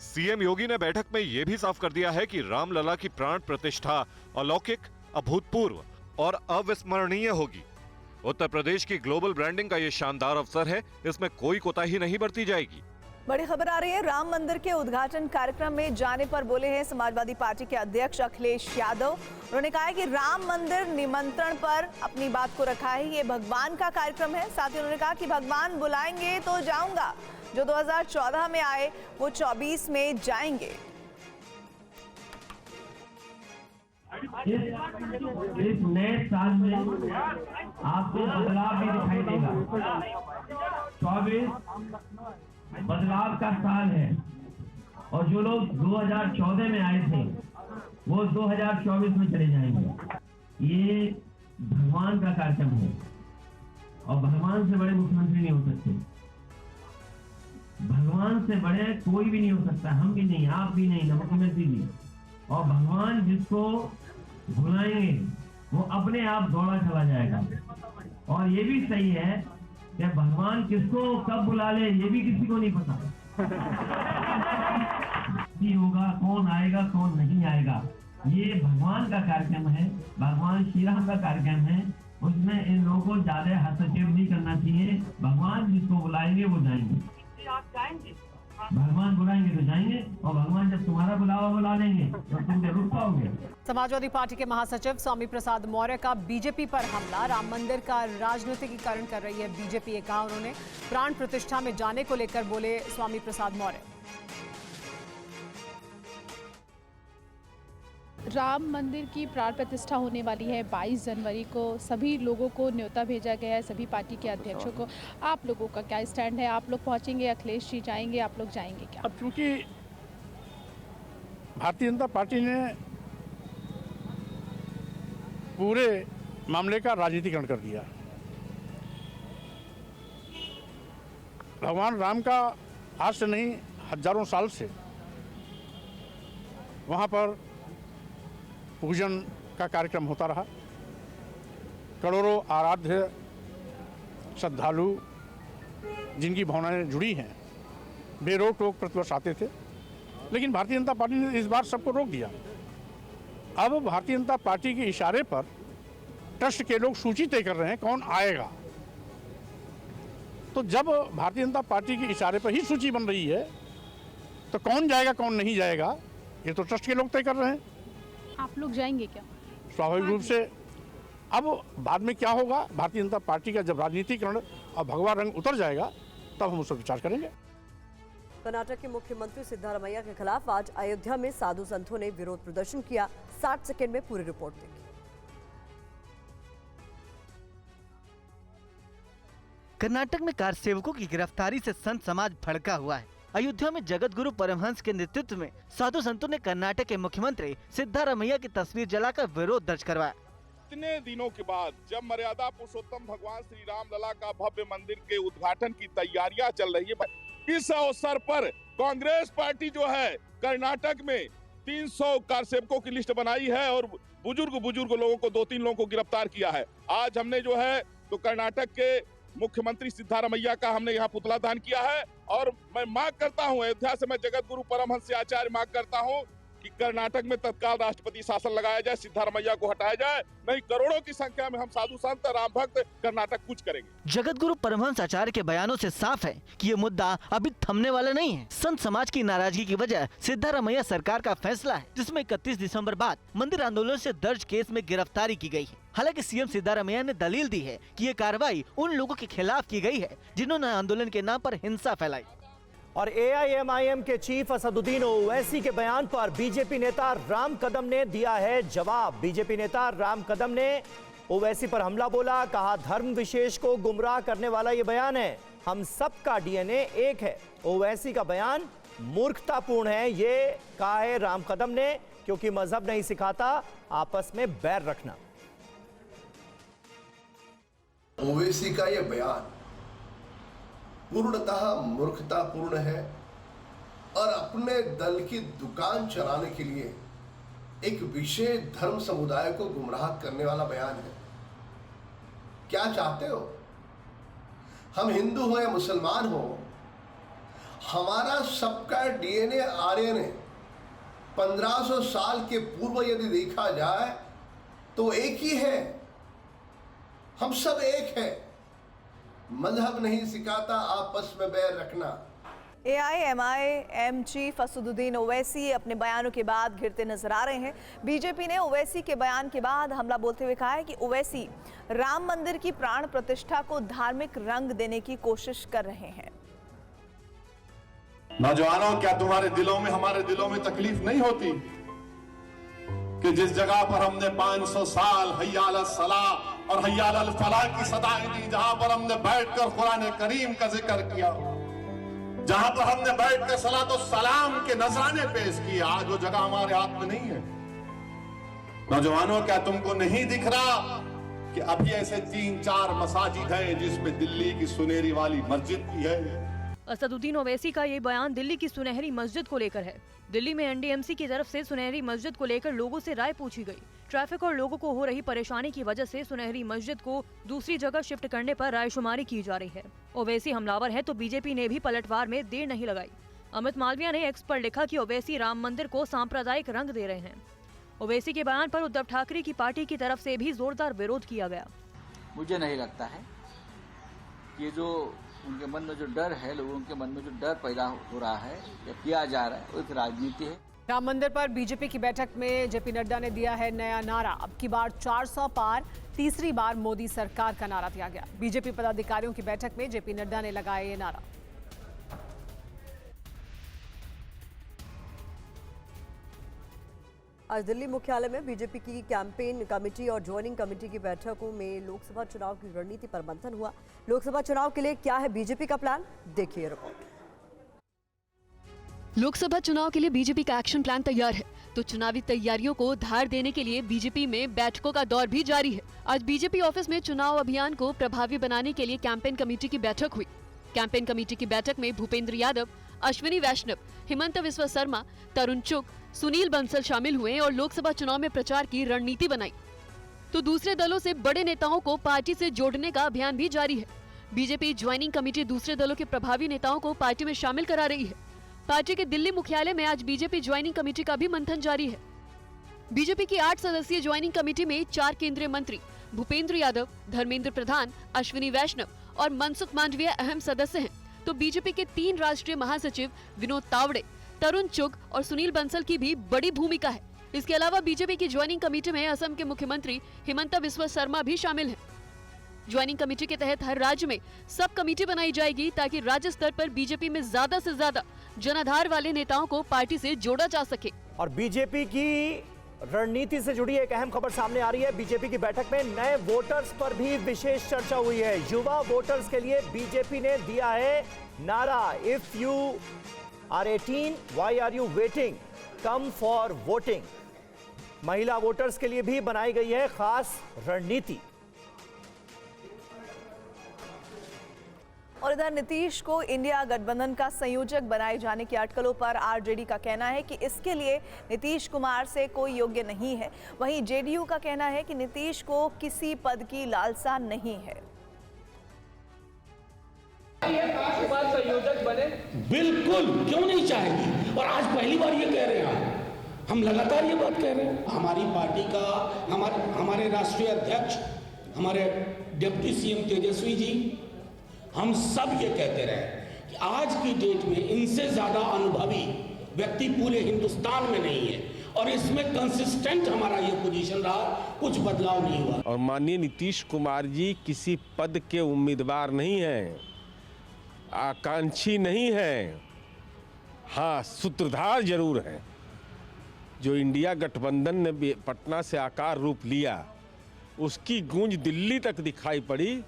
सीएम योगी ने बैठक में यह भी साफ कर दिया है कि रामलला की प्राण प्रतिष्ठा अलौकिक, अभूतपूर्व और अविस्मरणीय होगी। उत्तर प्रदेश की ग्लोबल ब्रांडिंग का ये शानदार अवसर है, इसमें कोई कोताही नहीं बरती जाएगी। बड़ी खबर आ रही है, राम मंदिर के उद्घाटन कार्यक्रम में जाने पर बोले हैं समाजवादी पार्टी के अध्यक्ष अखिलेश यादव। उन्होंने कहा है कि राम मंदिर निमंत्रण पर अपनी बात को रखा है, ये भगवान का कार्यक्रम है। साथ ही उन्होंने कहा कि भगवान बुलाएंगे तो जाऊंगा, जो 2014 में आए वो 24 में जाएंगे। इस नए साल में आपको बदलाव भी दिखाई देगा। 24 बदलाव का साल है और जो लोग 2014 में आए थे वो 2024 में चले जाएंगे। ये भगवान का कार्यक्रम है और भगवान से बड़े मुख्यमंत्री नहीं हो सकते। भगवान से बड़े कोई भी नहीं हो सकता, हम भी नहीं, आप भी नहीं, मुख्यमंत्री भी। और भगवान जिसको बुलाएंगे वो अपने आप दौड़ा चला जाएगा। और ये भी सही है कि भगवान किसको कब बुला ले ये भी किसी को नहीं पता। होगा कौन आएगा कौन नहीं आएगा, ये भगवान का कार्यक्रम है, भगवान श्री राम का कार्यक्रम है। उसमें इन लोगों को ज्यादा हस्तक्षेप नहीं करना चाहिए। भगवान जिसको बुलाएंगे वो जाएंगे। भगवान बुलाएंगे तो जाएंगे और भगवान जब तुम्हारा बुलावा बुला लेंगे तो तुम रुक पाओगे। समाजवादी पार्टी के महासचिव स्वामी प्रसाद मौर्य का बीजेपी पर हमला। राम मंदिर का राजनीतिकीकरण कर रही है बीजेपी, ये कहा उन्होंने। प्राण प्रतिष्ठा में जाने को लेकर बोले स्वामी प्रसाद मौर्य। राम मंदिर की प्राण प्रतिष्ठा होने वाली है 22 जनवरी को। सभी लोगों को न्योता भेजा गया है, सभी पार्टी के अध्यक्षों को। आप लोगों का क्या स्टैंड है? आप लोग पहुंचेंगे, अखिलेश जी जाएंगे, आप लोग जाएंगे क्या? अब चूंकि भारतीय जनता पार्टी ने पूरे मामले का राजनीतिकरण कर दिया। भगवान राम का आज से नहीं हजारों साल से वहाँ पर पूजन का कार्यक्रम होता रहा। करोड़ों आराध्य श्रद्धालु जिनकी भावनाएं जुड़ी हैं बेरोक टोक प्रतिवर्ष आते थे, लेकिन भारतीय जनता पार्टी ने इस बार सबको रोक दिया। अब भारतीय जनता पार्टी के इशारे पर ट्रस्ट के लोग सूची तय कर रहे हैं कौन आएगा। तो जब भारतीय जनता पार्टी के इशारे पर ही सूची बन रही है तो कौन जाएगा कौन नहीं जाएगा ये तो ट्रस्ट के लोग तय कर रहे हैं। आप लोग जाएंगे क्या? स्वाभाविक रूप से अब बाद में क्या होगा, भारतीय जनता पार्टी का जब राजनीतिकरण और भगवा रंग उतर जाएगा तब हम उस पर विचार करेंगे। कर्नाटक के मुख्यमंत्री सिद्धारमैया के खिलाफ आज अयोध्या में साधु संतों ने विरोध प्रदर्शन किया। 60 सेकंड में पूरी रिपोर्ट देखिए। कर्नाटक में कार सेवकों की गिरफ्तारी से संत समाज भड़का हुआ है। अयोध्या में जगत गुरु परमहंस के नेतृत्व में साधु संतों ने कर्नाटक के मुख्यमंत्री सिद्धारमैया की तस्वीर जलाकर विरोध दर्ज करवाया। इतने दिनों के बाद जब मर्यादा पुरुषोत्तम भगवान श्री राम लला का भव्य मंदिर के उद्घाटन की तैयारियां चल रही है, इस अवसर पर कांग्रेस पार्टी जो है कर्नाटक में 300 कार सेवकों की लिस्ट बनाई है और बुजुर्ग लोगों को 2-3 लोगों को गिरफ्तार किया है। आज हमने जो है तो कर्नाटक के मुख्यमंत्री सिद्धारमैया का हमने यहाँ पुतला दान किया है और मैं मांग करता हूँ, अयोध्या से मैं जगत गुरु परमहंस आचार्य मांग करता हूँ कि कर्नाटक में तत्काल राष्ट्रपति शासन लगाया जाए, सिद्धारमैया को हटाया जाए, नहीं करोड़ों की संख्या में हम साधु संत राम भक्त कर्नाटक कुछ करेंगे। जगत गुरु परमहंस आचार्य के बयानों से साफ है कि ये मुद्दा अभी थमने वाला नहीं है। संत समाज की नाराजगी की वजह सिद्धारमैया सरकार का फैसला है, जिसमें 31 दिसंबर बाद मंदिर आंदोलन से दर्ज केस में गिरफ्तारी की गई है। हालांकि सीएम सिद्धारमैया ने दलील दी है कि ये कार्रवाई उन लोगों के खिलाफ की गई है जिन्होंने आंदोलन के नाम पर हिंसा फैलाई। और एआईएमआईएम के चीफ असदुद्दीन ओवैसी के बयान पर बीजेपी नेता राम कदम ने दिया है जवाब। बीजेपी नेता राम कदम ने ओवैसी पर हमला बोला, कहा धर्म विशेष को गुमराह करने वाला ये बयान है, हम सबका डीएनए एक है। ओवैसी का बयान मूर्खतापूर्ण है, ये कहा है राम कदम ने, क्योंकि मजहब नहीं सिखाता आपस में बैर रखना। ओवैसी का यह बयान पूर्णतः मूर्खतापूर्ण है और अपने दल की दुकान चलाने के लिए एक विशेष धर्म समुदाय को गुमराह करने वाला बयान है। क्या चाहते हो, हम हिंदू हो या मुसलमान हो, हमारा सबका डीएनए आरएनए 1500 साल के पूर्व यदि देखा जाए तो एक ही है। हम सब एक हैं। मजहब नहीं सिखाता आपस में बैर रखना। AIMIM चीफ असदुद्दीन ओवैसी अपने बयानों के बाद घिरते नजर आ रहे हैं। बीजेपी ने ओवैसी के बयान के बाद हमला बोलते हुए कहा है कि ओवैसी राम मंदिर की प्राण प्रतिष्ठा को धार्मिक रंग देने की कोशिश कर रहे हैं। नौजवानों, क्या तुम्हारे दिलों में, हमारे दिलों में तकलीफ नहीं होती कि जिस जगह पर हमने 500 साल हय्या अल सलाह और हय्या अल फलाह की सदाएं दी, जहां पर हमने बैठकर कुरान करीम का जिक्र किया, जहां पर हमने बैठकर सलात और सलाम के नजराने पेश किए, आज वो जगह हमारे हाथ में नहीं है। नौजवानों, क्या तुमको नहीं दिख रहा कि अभी ऐसे 3-4 मसाजिद हैं जिसमें दिल्ली की सुनहरी वाली मस्जिद की है। असदुद्दीन ओवैसी का ये बयान दिल्ली की सुनहरी मस्जिद को लेकर है। दिल्ली में NDMC की तरफ से सुनहरी मस्जिद को लेकर लोगों से राय पूछी गई। ट्रैफिक और लोगों को हो रही परेशानी की वजह से सुनहरी मस्जिद को दूसरी जगह शिफ्ट करने पर रायशुमारी की जा रही है। ओवैसी हमलावर है तो बीजेपी ने भी पलटवार में देर नहीं लगाई। अमित मालविया ने एक्स पर लिखा कि ओवैसी राम मंदिर को सांप्रदायिक रंग दे रहे हैं। ओवैसी के बयान पर उद्धव ठाकरे की पार्टी की तरफ से भी जोरदार विरोध किया गया। मुझे नहीं लगता है ये जो उनके मन में जो डर है, लोगों के मन में जो डर पैदा हो रहा है या किया जा रहा है, वो एक राजनीति है। राम मंदिर पर बीजेपी की बैठक में जेपी नड्डा ने दिया है नया नारा। अब की बार 400 पार, तीसरी बार मोदी सरकार का नारा दिया गया। बीजेपी पदाधिकारियों की बैठक में जेपी नड्डा ने लगाया ये नारा। आज दिल्ली मुख्यालय में बीजेपी की कैंपेन कमेटी और ज्वाइनिंग कमेटी की बैठकों में लोकसभा चुनाव की रणनीति पर मंथन हुआ। लोकसभा चुनाव के लिए क्या है बीजेपी का प्लान, देखिए रिपोर्ट। लोकसभा चुनाव के लिए बीजेपी का एक्शन प्लान तैयार है, तो चुनावी तैयारियों को धार देने के लिए बीजेपी में बैठकों का दौर भी जारी है। आज बीजेपी ऑफिस में चुनाव अभियान को प्रभावी बनाने के लिए कैंपेन कमेटी की बैठक हुई। कैंपेन कमेटी की बैठक में भूपेंद्र यादव, अश्विनी वैष्णव, हिमंत बिस्वा शर्मा, तरुण चुग, सुनील बंसल शामिल हुए और लोकसभा चुनाव में प्रचार की रणनीति बनाई। तो दूसरे दलों से बड़े नेताओं को पार्टी से जोड़ने का अभियान भी जारी है। बीजेपी ज्वाइनिंग कमेटी दूसरे दलों के प्रभावी नेताओं को पार्टी में शामिल करा रही है। पार्टी के दिल्ली मुख्यालय में आज बीजेपी ज्वाइनिंग कमेटी का भी मंथन जारी है। बीजेपी की 8 सदस्यीय ज्वाइनिंग कमेटी में 4 केंद्रीय मंत्री भूपेंद्र यादव, धर्मेंद्र प्रधान, अश्विनी वैष्णव और मनसुख मांडविया अहम सदस्य हैं। तो बीजेपी के 3 राष्ट्रीय महासचिव विनोद तावड़े, तरुण चुग और सुनील बंसल की भी बड़ी भूमिका है। इसके अलावा बीजेपी की ज्वाइनिंग कमेटी में असम के मुख्यमंत्री हिमंत बिस्वा शर्मा भी शामिल हैं। ज्वाइनिंग कमेटी के तहत हर राज्य में सब कमेटी बनाई जाएगी ताकि राज्य स्तर पर बीजेपी में ज्यादा से ज्यादा जनाधार वाले नेताओं को पार्टी से जोड़ा जा सके। और बीजेपी की रणनीति से जुड़ी एक अहम खबर सामने आ रही है। बीजेपी की बैठक में नए वोटर्स पर भी विशेष चर्चा हुई है। युवा वोटर्स के लिए बीजेपी ने दिया है नारा, if you are 18 why are you waiting, come for voting. महिला वोटर्स के लिए भी बनाई गई है खास रणनीति। और इधर नीतीश को इंडिया गठबंधन का संयोजक बनाए जाने की अटकलों पर आरजेडी का कहना है कि इसके लिए नीतीश कुमार से कोई योग्य नहीं है। वहीं जेडीयू का कहना है कि नीतीश को किसी पद की लालसा नहीं है। संयोजक बने बिल्कुल क्यों नहीं चाहेंगे, और आज पहली बार ये कह रहे हैं, हम लगातार ये बात कह रहे हैं। हमारी पार्टी का हमारे राष्ट्रीय अध्यक्ष, हमारे डिप्टी सीएम तेजस्वी जी, हम सब ये कहते रहे कि आज की डेट में इनसे ज्यादा अनुभवी व्यक्ति पूरे हिंदुस्तान में नहीं है, और इसमें कंसिस्टेंट हमारा ये पोजीशन रहा, कुछ बदलाव नहीं हुआ। और माननीय नीतीश कुमार जी किसी पद के उम्मीदवार नहीं हैं, आकांक्षी नहीं हैं, हाँ सूत्रधार जरूर हैं। जो इंडिया गठबंधन ने पटना से आकार रूप लिया, उसकी गूंज दिल्ली तक दिखाई पड़ी।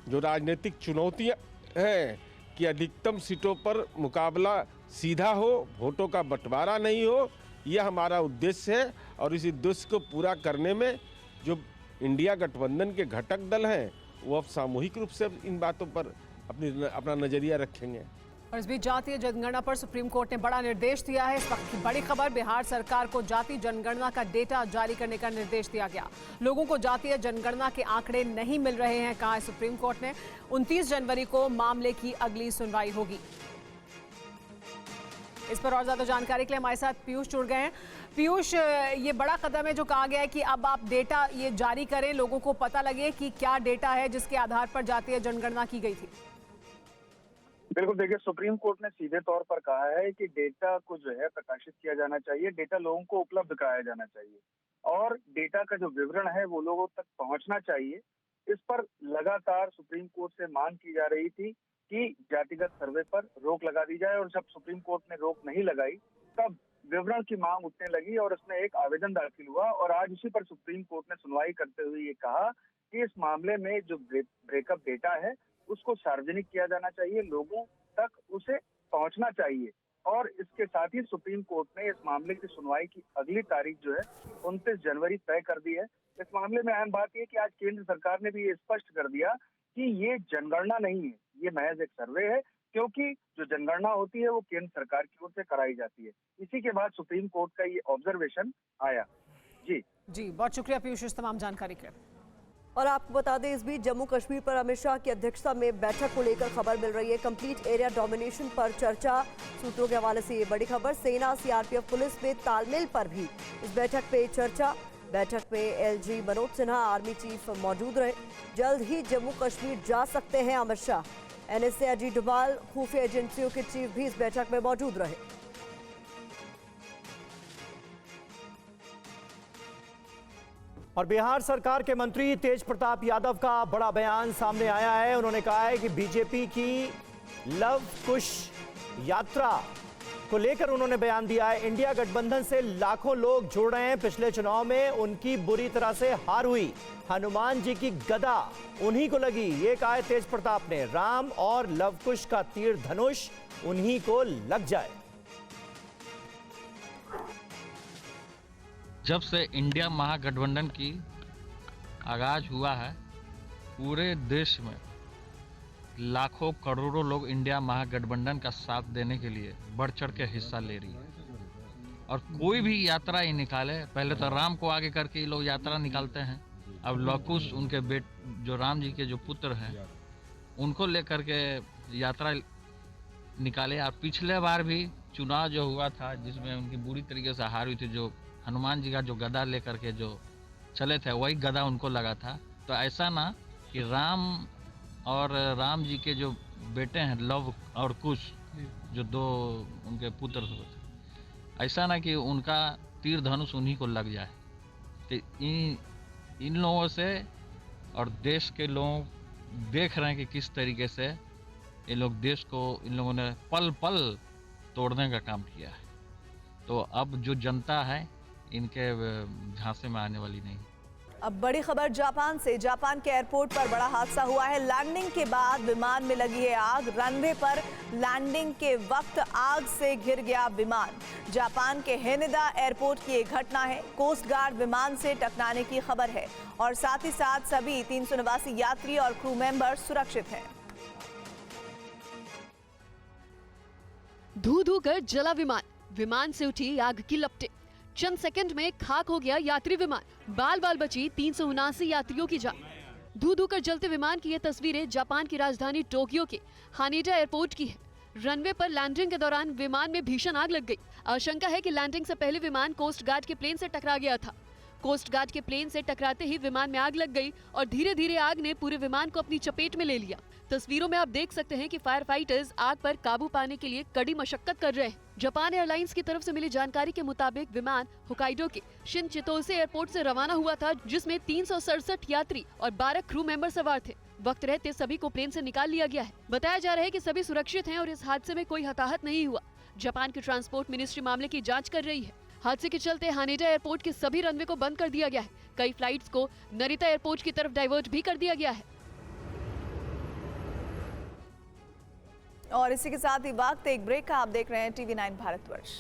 जो राजनीतिक चुनौतियां हैं कि अधिकतम सीटों पर मुकाबला सीधा हो, वोटों का बंटवारा नहीं हो, यह हमारा उद्देश्य है। और इस उद्देश्य को पूरा करने में जो इंडिया गठबंधन के घटक दल हैं, वो अब सामूहिक रूप से इन बातों पर अपना नजरिया रखेंगे। और इस बीच जातीय जनगणना पर सुप्रीम कोर्ट ने बड़ा निर्देश दिया है। इस वक्त की बड़ी खबर, बिहार सरकार को जातीय जनगणना का डेटा जारी करने का निर्देश दिया गया। लोगों को जातीय जनगणना के आंकड़े नहीं मिल रहे हैं, कहा है सुप्रीम कोर्ट ने। 29 जनवरी को मामले की अगली सुनवाई होगी। इस पर और ज्यादा जानकारी के लिए हमारे साथ पीयूष जुड़ गए हैं। पीयूष, ये बड़ा कदम है जो कहा गया है कि अब आप डेटा ये जारी करें, लोगों को पता लगे कि क्या डेटा है जिसके आधार पर जातीय जनगणना की गई थी। बिल्कुल, देखिए सुप्रीम कोर्ट ने सीधे तौर पर कहा है कि डेटा को जो है प्रकाशित किया जाना चाहिए, डेटा लोगों को उपलब्ध कराया जाना चाहिए और डेटा का जो विवरण है वो लोगों तक पहुंचना चाहिए। इस पर लगातार सुप्रीम कोर्ट से मांग की जा रही थी कि जातिगत सर्वे पर रोक लगा दी जाए और जब सुप्रीम कोर्ट ने रोक नहीं लगाई तब विवरण की मांग उठने लगी और उसमें एक आवेदन दाखिल हुआ और आज उसी पर सुप्रीम कोर्ट ने सुनवाई करते हुए ये कहा कि इस मामले में जो ब्रेकअप डेटा है उसको सार्वजनिक किया जाना चाहिए, लोगों तक उसे पहुंचना चाहिए। और इसके साथ ही सुप्रीम कोर्ट ने इस मामले की सुनवाई की अगली तारीख जो है 29 जनवरी तय कर दी है। इस मामले में अहम बात यह कि आज केंद्र सरकार ने भी ये स्पष्ट कर दिया कि ये जनगणना नहीं है, ये महज एक सर्वे है, क्योंकि जो जनगणना होती है वो केंद्र सरकार की ओर से कराई जाती है। इसी के बाद सुप्रीम कोर्ट का ये ऑब्जर्वेशन आया। जी, बहुत शुक्रिया पीयूष इस तमाम जानकारी के। और आपको बता दें, इस बीच जम्मू कश्मीर पर अमित शाह की अध्यक्षता में बैठक को लेकर खबर मिल रही है। कंप्लीट एरिया डोमिनेशन पर चर्चा, सूत्रों के हवाले से ये बड़ी खबर। सेना, सीआरपीएफ, पुलिस में तालमेल पर भी इस बैठक पे चर्चा। बैठक में LG Manoj Sinha, army chief मौजूद रहे। जल्द ही जम्मू कश्मीर जा सकते हैं अमित शाह। एनएसए अजीत डोभाल, खुफिया एजेंसियों के चीफ भी इस बैठक में मौजूद रहे। और बिहार सरकार के मंत्री तेज प्रताप यादव का बड़ा बयान सामने आया है। उन्होंने कहा है कि बीजेपी की लव कुश यात्रा को लेकर उन्होंने बयान दिया है। इंडिया गठबंधन से लाखों लोग जुड़ रहे हैं। पिछले चुनाव में उनकी बुरी तरह से हार हुई। हनुमान जी की गदा उन्हीं को लगी, ये कहा है तेज प्रताप ने। राम और लव कुश का तीर धनुष उन्हीं को लग जाए। जब से इंडिया महागठबंधन की आगाज हुआ है, पूरे देश में लाखों करोड़ों लोग इंडिया महागठबंधन का साथ देने के लिए बढ़ चढ़ के हिस्सा ले रही है। और कोई भी यात्रा ही निकाले, पहले तो राम को आगे करके ये लोग यात्रा निकालते हैं, अब लवकुश उनके जो राम जी के जो पुत्र हैं उनको लेकर के यात्रा निकाले। और पिछले बार भी चुनाव जो हुआ था जिसमें उनकी बुरी तरीके से हार हुई थी, जो हनुमान जी का जो गदा लेकर के जो चले थे वही गदा उनको लगा था। तो ऐसा ना कि राम और राम जी के जो बेटे हैं लव और कुश, जो दो उनके पुत्र थे, ऐसा ना कि उनका तीर धनुष उन्हीं को लग जाए। तो इन लोगों से और देश के लोग देख रहे हैं कि किस तरीके से ये लोग देश को इन लोगों ने पल पल तोड़ने का काम किया है। तो अब जो जनता है इनके झांसे में आने वाली नहीं। अब बड़ी खबर जापान से। जापान के एयरपोर्ट पर बड़ा हादसा हुआ है। लैंडिंग के बाद विमान में लगी है आग। रनवे पर लैंडिंग के वक्त आग से घिर गया विमान। जापान के हेनेदा एयरपोर्ट की एक घटना है। कोस्ट गार्ड विमान से टकराने की खबर है और साथ ही साथ सभी 389 यात्री और क्रू मेंबर सुरक्षित हैं। धू धू कर जला विमान, विमान से उठी आग की लपटें। चंद सेकंड में खाक हो गया यात्री विमान, बाल बाल बची 379 यात्रियों की जान। धू धू कर जलते विमान की ये तस्वीरें जापान की राजधानी टोक्यो के हानेडा एयरपोर्ट की है। रनवे पर लैंडिंग के दौरान विमान में भीषण आग लग गई। आशंका है कि लैंडिंग से पहले विमान कोस्ट गार्ड के प्लेन से टकरा गया था। कोस्ट गार्ड के प्लेन से टकराते ही विमान में आग लग गई और धीरे धीरे आग ने पूरे विमान को अपनी चपेट में ले लिया। तस्वीरों में आप देख सकते हैं कि फायर फाइटर्स आग पर काबू पाने के लिए कड़ी मशक्कत कर रहे हैं। जापान एयरलाइंस की तरफ से मिली जानकारी के मुताबिक विमान होकाइडो के शिन चितोसे एयरपोर्ट से रवाना हुआ था, जिसमें 367 यात्री और 12 क्रू मेंबर सवार थे। वक्त रहते सभी को प्लेन से निकाल लिया गया है। बताया जा रहा है कि सभी सुरक्षित हैं और इस हादसे में कोई हताहत नहीं हुआ। जापान की ट्रांसपोर्ट मिनिस्ट्री मामले की जाँच कर रही है। हादसे के चलते हानेडा एयरपोर्ट के सभी रनवे को बंद कर दिया गया है। कई फ्लाइट्स को नरिता एयरपोर्ट की तरफ डाइवर्ट भी कर दिया गया है। और इसी के साथ ही वक्त एक ब्रेक का। आप देख रहे हैं TV9 भारतवर्ष।